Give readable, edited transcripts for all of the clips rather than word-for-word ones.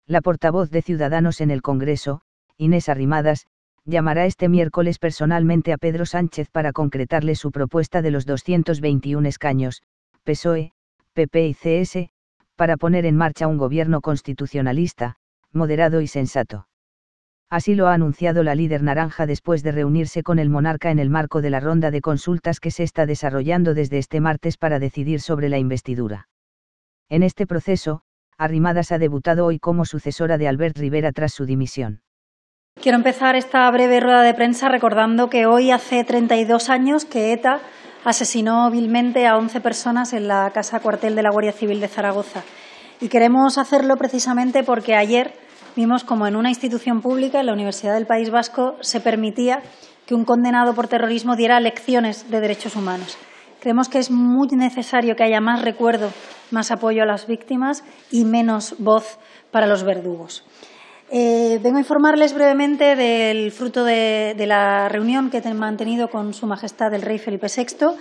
La portavoz de Ciudadanos en el Congreso, Inés Arrimadas, llamará este miércoles personalmente a Pedro Sánchez para concretarle su propuesta de los 221 escaños, PSOE, PP y CS, para poner en marcha un gobierno constitucionalista, moderado y sensato. Así lo ha anunciado la líder naranja después de reunirse con el monarca en el marco de la ronda de consultas que se está desarrollando desde este martes para decidir sobre la investidura. En este proceso, Arrimadas ha debutado hoy como sucesora de Albert Rivera tras su dimisión. Quiero empezar esta breve rueda de prensa recordando que hoy hace 32 años que ETA asesinó vilmente a 11 personas en la casa cuartel de la Guardia Civil de Zaragoza. Y queremos hacerlo precisamente porque ayer vimos como en una institución pública, en la Universidad del País Vasco, se permitía que un condenado por terrorismo diera lecciones de derechos humanos. Creemos que es muy necesario que haya más recuerdo, más apoyo a las víctimas y menos voz para los verdugos. Vengo a informarles brevemente del fruto de la reunión que he mantenido con Su Majestad el Rey Felipe VI.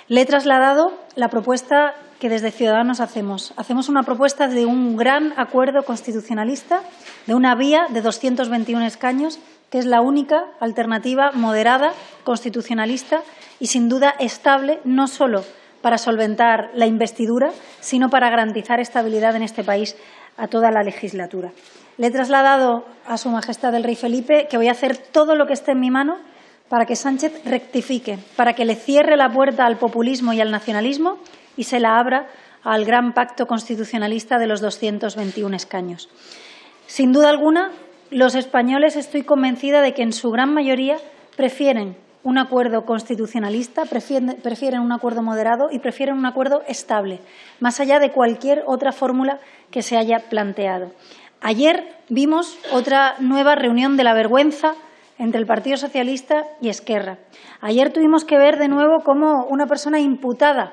Le he trasladado la propuesta que desde Ciudadanos hacemos. Hacemos una propuesta de un gran acuerdo constitucionalista, de una vía de 221 escaños, que es la única alternativa moderada, constitucionalista y, sin duda, estable, no solo para solventar la investidura, sino para garantizar estabilidad en este país a toda la legislatura. Le he trasladado a Su Majestad el Rey Felipe que voy a hacer todo lo que esté en mi mano para que Sánchez rectifique, para que le cierre la puerta al populismo y al nacionalismo y se la abra al gran pacto constitucionalista de los 221 escaños. Sin duda alguna, los españoles, estoy convencida de que en su gran mayoría prefieren un acuerdo constitucionalista, prefieren un acuerdo moderado y prefieren un acuerdo estable, más allá de cualquier otra fórmula que se haya planteado. Ayer vimos otra nueva reunión de la vergüenza entre el Partido Socialista y Esquerra. Ayer tuvimos que ver de nuevo cómo una persona imputada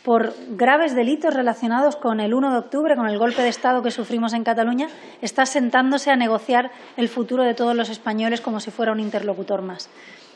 por graves delitos relacionados con el 1 de octubre, con el golpe de Estado que sufrimos en Cataluña, está sentándose a negociar el futuro de todos los españoles como si fuera un interlocutor más.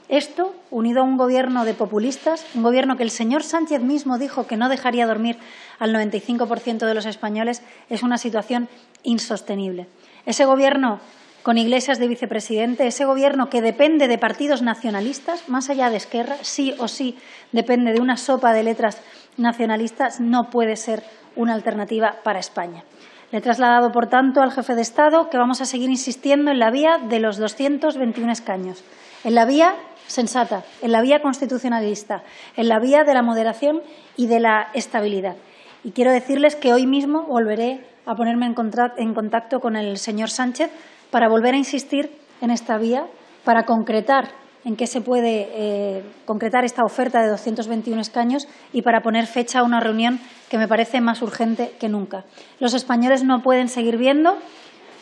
Esto, unido a un gobierno de populistas, un gobierno que el señor Sánchez mismo dijo que no dejaría dormir al 95% de los españoles, es una situación insostenible. Ese gobierno con Iglesias de vicepresidente, ese gobierno que depende de partidos nacionalistas, más allá de Esquerra, sí o sí depende de una sopa de letras nacionalistas, no puede ser una alternativa para España. Le he trasladado, por tanto, al jefe de Estado que vamos a seguir insistiendo en la vía de los 221 escaños, en la vía sensata, en la vía constitucionalista, en la vía de la moderación y de la estabilidad. Y quiero decirles que hoy mismo volveré a ponerme en contacto con el señor Sánchez para volver a insistir en esta vía, para concretar en qué se puede concretar esta oferta de 221 escaños y para poner fecha a una reunión que me parece más urgente que nunca. Los españoles no pueden seguir viendo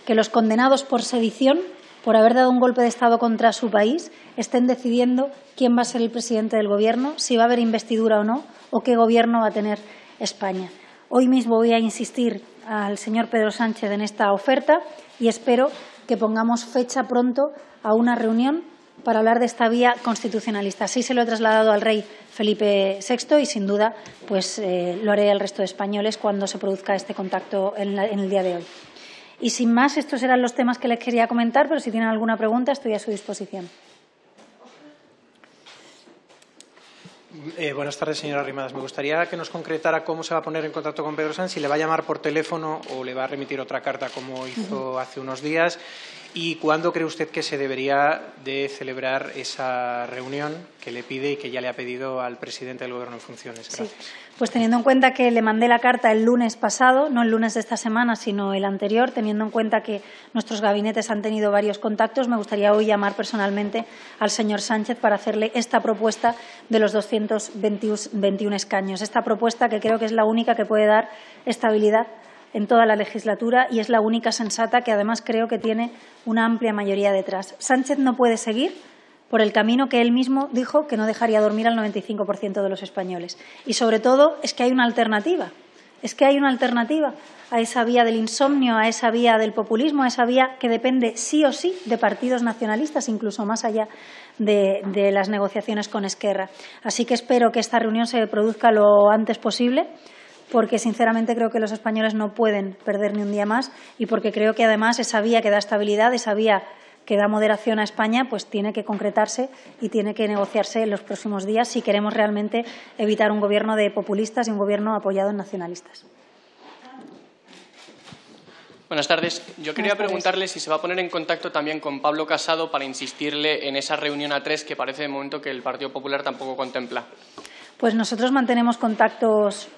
que los condenados por sedición, por haber dado un golpe de Estado contra su país, estén decidiendo quién va a ser el presidente del Gobierno, si va a haber investidura o no, o qué Gobierno va a tener España. Hoy mismo voy a insistir al señor Pedro Sánchez en esta oferta y espero que pongamos fecha pronto a una reunión para hablar de esta vía constitucionalista. Así se lo he trasladado al rey Felipe VI y, sin duda, pues lo haré al resto de españoles cuando se produzca este contacto en el día de hoy. Y sin más, estos eran los temas que les quería comentar, pero si tienen alguna pregunta estoy a su disposición. Buenas tardes, señora Arrimadas. Me gustaría que nos concretara cómo se va a poner en contacto con Pedro Sánchez, si le va a llamar por teléfono o le va a remitir otra carta como hizo hace unos días, y cuándo cree usted que se debería de celebrar esa reunión que le pide y que ya le ha pedido al presidente del Gobierno en funciones. Gracias. Sí. Pues teniendo en cuenta que le mandé la carta el lunes pasado, no el lunes de esta semana, sino el anterior, teniendo en cuenta que nuestros gabinetes han tenido varios contactos, me gustaría hoy llamar personalmente al señor Sánchez para hacerle esta propuesta de los 221 escaños. Esta propuesta que creo que es la única que puede dar estabilidad en toda la legislatura y es la única sensata que además creo que tiene una amplia mayoría detrás. Sánchez no puede seguir por el camino que él mismo dijo que no dejaría dormir al 95% de los españoles. Y, sobre todo, es que hay una alternativa. Es que hay una alternativa a esa vía del insomnio, a esa vía del populismo, a esa vía que depende sí o sí de partidos nacionalistas, incluso más allá de las negociaciones con Esquerra. Así que espero que esta reunión se produzca lo antes posible porque sinceramente creo que los españoles no pueden perder ni un día más y porque creo que además esa vía que da estabilidad, esa vía que da moderación a España, pues tiene que concretarse y tiene que negociarse en los próximos días si queremos realmente evitar un gobierno de populistas y un gobierno apoyado en nacionalistas. Buenas tardes. Yo quería preguntarle si se va a poner en contacto también con Pablo Casado para insistirle en esa reunión a 3 que parece de momento que el Partido Popular tampoco contempla. Pues nosotros mantenemos contactos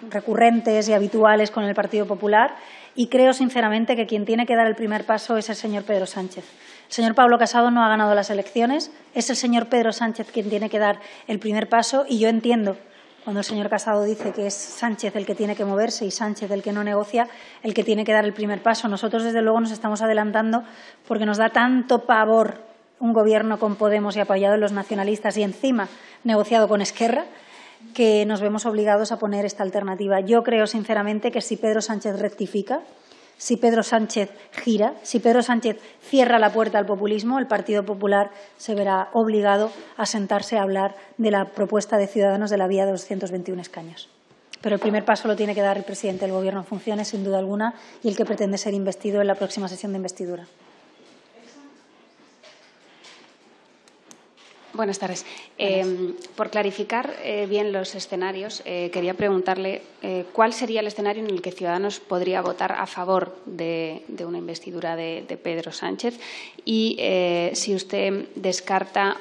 recurrentes y habituales con el Partido Popular y creo sinceramente que quien tiene que dar el primer paso es el señor Pedro Sánchez. El señor Pablo Casado no ha ganado las elecciones, es el señor Pedro Sánchez quien tiene que dar el primer paso y yo entiendo cuando el señor Casado dice que es Sánchez el que tiene que moverse y Sánchez el que no negocia, el que tiene que dar el primer paso. Nosotros, desde luego, nos estamos adelantando porque nos da tanto pavor un gobierno con Podemos y apoyado en los nacionalistas y encima negociado con Esquerra, que nos vemos obligados a poner esta alternativa. Yo creo, sinceramente, que si Pedro Sánchez rectifica, si Pedro Sánchez gira, si Pedro Sánchez cierra la puerta al populismo, el Partido Popular se verá obligado a sentarse a hablar de la propuesta de Ciudadanos de la vía de 221 escaños. Pero el primer paso lo tiene que dar el presidente del Gobierno en funciones, sin duda alguna, y el que pretende ser investido en la próxima sesión de investidura. Buenas tardes. Por clarificar bien los escenarios, quería preguntarle cuál sería el escenario en el que Ciudadanos podría votar a favor de una investidura de Pedro Sánchez y si usted descarta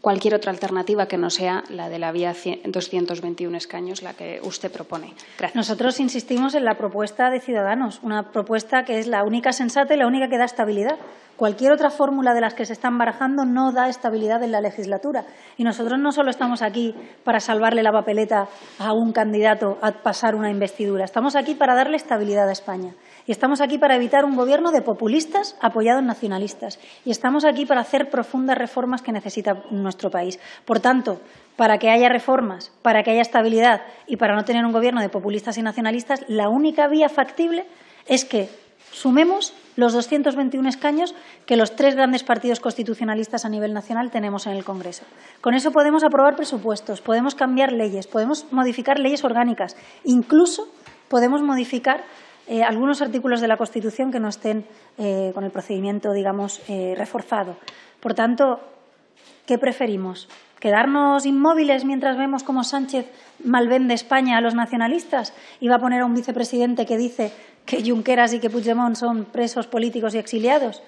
cualquier otra alternativa que no sea la de la vía 221 escaños, la que usted propone. Gracias. Nosotros insistimos en la propuesta de Ciudadanos, una propuesta que es la única sensata y la única que da estabilidad. Cualquier otra fórmula de las que se están barajando no da estabilidad en la legislatura. Y nosotros no solo estamos aquí para salvarle la papeleta a un candidato a pasar una investidura. Estamos aquí para darle estabilidad a España. Y estamos aquí para evitar un gobierno de populistas apoyado en nacionalistas. Y estamos aquí para hacer profundas reformas que necesita nuestro país. Por tanto, para que haya reformas, para que haya estabilidad y para no tener un gobierno de populistas y nacionalistas, la única vía factible es que sumemos los 221 escaños que los 3 grandes partidos constitucionalistas a nivel nacional tenemos en el Congreso. Con eso podemos aprobar presupuestos, podemos cambiar leyes, podemos modificar leyes orgánicas, incluso podemos modificar algunos artículos de la Constitución que no estén con el procedimiento, digamos, reforzado. Por tanto, ¿qué preferimos? ¿Quedarnos inmóviles mientras vemos cómo Sánchez malvende España a los nacionalistas y va a poner a un vicepresidente que dice que Junqueras y que Puigdemont son presos políticos y exiliados?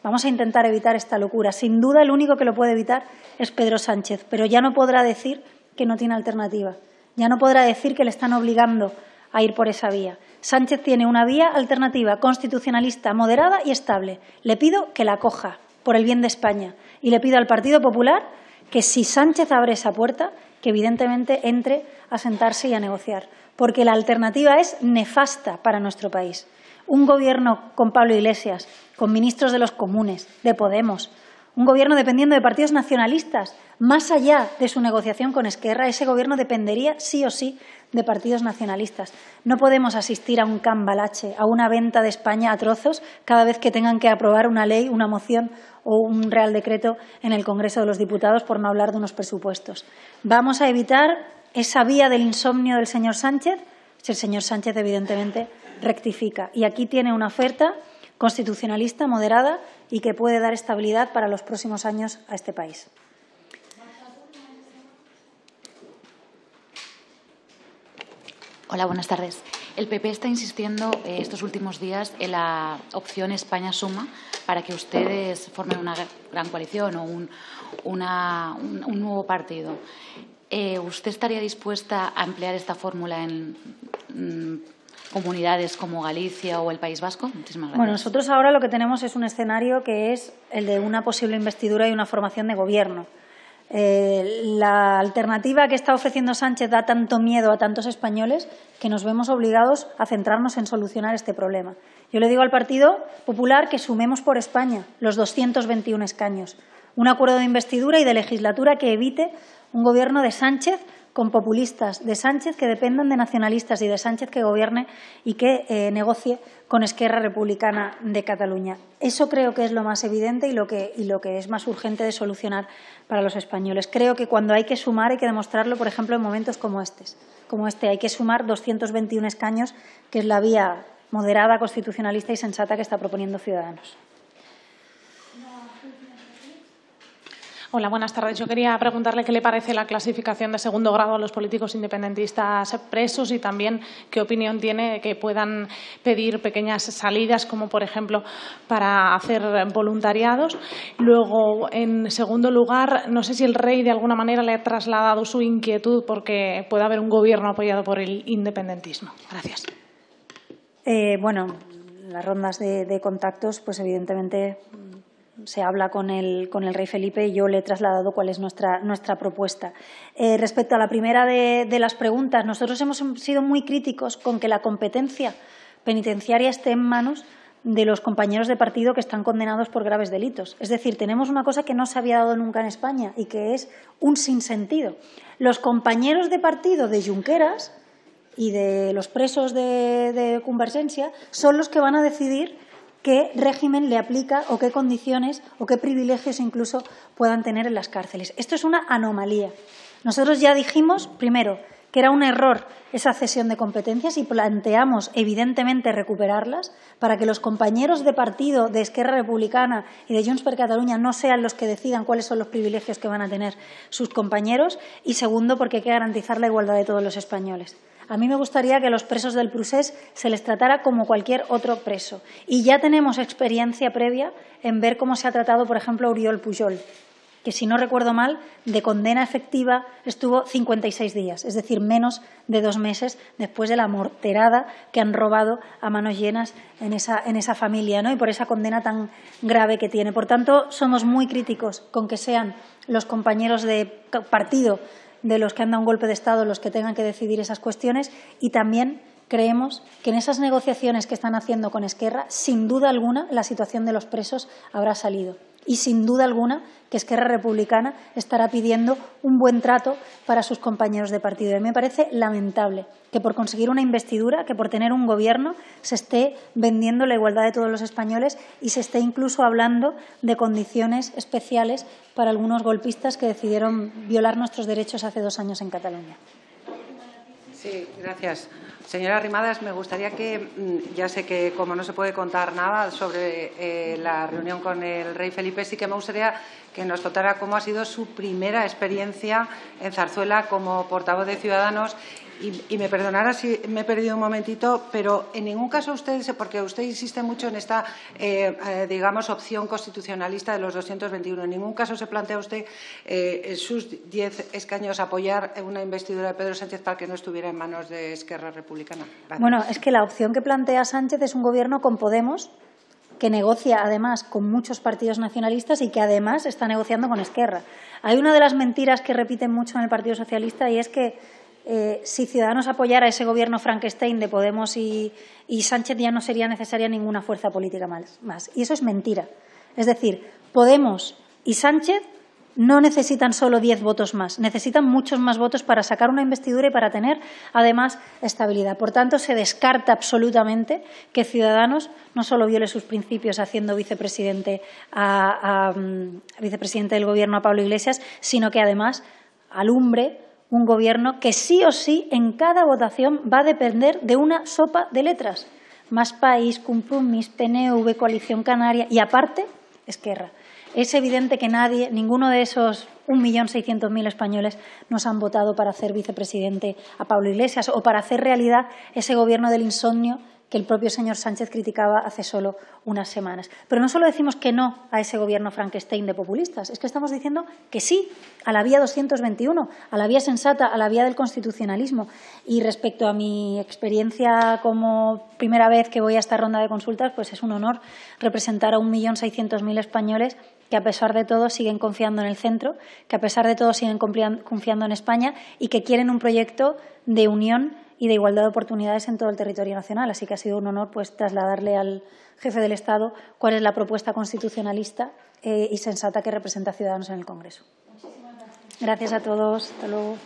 Vamos a intentar evitar esta locura. Sin duda, el único que lo puede evitar es Pedro Sánchez, pero ya no podrá decir que no tiene alternativa. Ya no podrá decir que le están obligando a ir por esa vía. Sánchez tiene una vía alternativa, constitucionalista, moderada y estable. Le pido que la coja por el bien de España y le pido al Partido Popular que si Sánchez abre esa puerta, que evidentemente entre a sentarse y a negociar, porque la alternativa es nefasta para nuestro país. Un gobierno con Pablo Iglesias, con ministros de los comunes, de Podemos, un gobierno dependiendo de partidos nacionalistas, más allá de su negociación con Esquerra, ese gobierno dependería sí o sí de partidos nacionalistas. No podemos asistir a un cambalache, a una venta de España a trozos cada vez que tengan que aprobar una ley, una moción o un Real Decreto en el Congreso de los Diputados, por no hablar de unos presupuestos. Vamos a evitar esa vía del insomnio del señor Sánchez, si el señor Sánchez evidentemente rectifica. Y aquí tiene una oferta constitucionalista, moderada y que puede dar estabilidad para los próximos años a este país. Hola, buenas tardes. El PP está insistiendo estos últimos días en la opción España Suma para que ustedes formen una gran coalición o un nuevo partido. ¿Usted estaría dispuesta a emplear esta fórmula en comunidades como Galicia o el País Vasco? Muchísimas gracias. Bueno, nosotros ahora lo que tenemos es un escenario que es el de una posible investidura y una formación de gobierno. La alternativa que está ofreciendo Sánchez da tanto miedo a tantos españoles que nos vemos obligados a centrarnos en solucionar este problema. Yo le digo al Partido Popular que sumemos por España los 221 escaños, un acuerdo de investidura y de legislatura que evite un gobierno de Sánchez con populistas de Sánchez que dependan de nacionalistas y de Sánchez que gobierne y que negocie con Esquerra Republicana de Cataluña. Eso creo que es lo más evidente y lo que es más urgente de solucionar para los españoles. Creo que cuando hay que sumar hay que demostrarlo, por ejemplo, en momentos como este. Hay que sumar 221 escaños, que es la vía moderada, constitucionalista y sensata que está proponiendo Ciudadanos. Hola, buenas tardes. Yo quería preguntarle qué le parece la clasificación de segundo grado a los políticos independentistas presos y también qué opinión tiene de que puedan pedir pequeñas salidas, como por ejemplo para hacer voluntariados. Luego, en segundo lugar, no sé si el rey de alguna manera le ha trasladado su inquietud porque puede haber un gobierno apoyado por el independentismo. Gracias. Bueno, las rondas de contactos, pues evidentemente se habla con el rey Felipe y yo le he trasladado cuál es nuestra propuesta. Respecto a la primera de las preguntas, nosotros hemos sido muy críticos con que la competencia penitenciaria esté en manos de los compañeros de partido que están condenados por graves delitos. Es decir, tenemos una cosa que no se había dado nunca en España y que es un sinsentido. Los compañeros de partido de Junqueras y de los presos de Convergencia son los que van a decidir qué régimen le aplica o qué condiciones o qué privilegios incluso puedan tener en las cárceles. Esto es una anomalía. Nosotros ya dijimos, primero, que era un error esa cesión de competencias y planteamos, evidentemente, recuperarlas para que los compañeros de partido de Esquerra Republicana y de Junts per Catalunya no sean los que decidan cuáles son los privilegios que van a tener sus compañeros. Y segundo, porque hay que garantizar la igualdad de todos los españoles. A mí me gustaría que a los presos del Procés se les tratara como cualquier otro preso. Y ya tenemos experiencia previa en ver cómo se ha tratado, por ejemplo, a Oriol Pujol, que, si no recuerdo mal, de condena efectiva estuvo 56 días, es decir, menos de 2 meses después de la morterada que han robado a manos llenas en esa familia, ¿no? Y por esa condena tan grave que tiene. Por tanto, somos muy críticos con que sean los compañeros de partido de los que han dado un golpe de Estado los que tengan que decidir esas cuestiones, y también creemos que en esas negociaciones que están haciendo con Esquerra, sin duda alguna, la situación de los presos habrá salido. Y sin duda alguna que Esquerra Republicana estará pidiendo un buen trato para sus compañeros de partido. Y a mí me parece lamentable que por conseguir una investidura, que por tener un gobierno, se esté vendiendo la igualdad de todos los españoles y se esté incluso hablando de condiciones especiales para algunos golpistas que decidieron violar nuestros derechos hace 2 años en Cataluña. Sí, gracias. Señora Arrimadas, me gustaría que, ya sé que como no se puede contar nada sobre la reunión con el rey Felipe, sí que me gustaría que nos contara cómo ha sido su primera experiencia en Zarzuela como portavoz de Ciudadanos. Y me perdonará si me he perdido un momentito, pero en ningún caso usted, porque usted insiste mucho en esta, digamos, opción constitucionalista de los 221, en ningún caso se plantea usted sus 10 escaños apoyar una investidura de Pedro Sánchez para que no estuviera en manos de Esquerra Republicana. Gracias. Bueno, es que la opción que plantea Sánchez es un gobierno con Podemos, que negocia además con muchos partidos nacionalistas y que además está negociando con Esquerra. Hay una de las mentiras que repiten mucho en el Partido Socialista y es que si Ciudadanos apoyara ese gobierno Frankenstein de Podemos y Sánchez ya no sería necesaria ninguna fuerza política más. Y eso es mentira. Es decir, Podemos y Sánchez no necesitan solo 10 votos más, necesitan muchos más votos para sacar una investidura y para tener, además, estabilidad. Por tanto, se descarta absolutamente que Ciudadanos no solo viole sus principios haciendo vicepresidente del Gobierno a Pablo Iglesias, sino que, además, alumbre un gobierno que sí o sí en cada votación va a depender de una sopa de letras. Más País, Compromís, PNV, Coalición Canaria y, aparte, Esquerra. Es evidente que ninguno de esos 1.600.000 españoles nos han votado para hacer vicepresidente a Pablo Iglesias o para hacer realidad ese gobierno del insomnio que el propio señor Sánchez criticaba hace solo unas semanas. Pero no solo decimos que no a ese gobierno Frankenstein de populistas, es que estamos diciendo que sí a la vía 221, a la vía sensata, a la vía del constitucionalismo. Y respecto a mi experiencia como primera vez que voy a esta ronda de consultas, pues es un honor representar a 1.600.000 españoles que a pesar de todo siguen confiando en el centro, que a pesar de todo siguen confiando en España y que quieren un proyecto de unión y de igualdad de oportunidades en todo el territorio nacional. Así que ha sido un honor trasladarle al jefe del Estado cuál es la propuesta constitucionalista y sensata que representa a Ciudadanos en el Congreso. Gracias a todos. Hasta luego.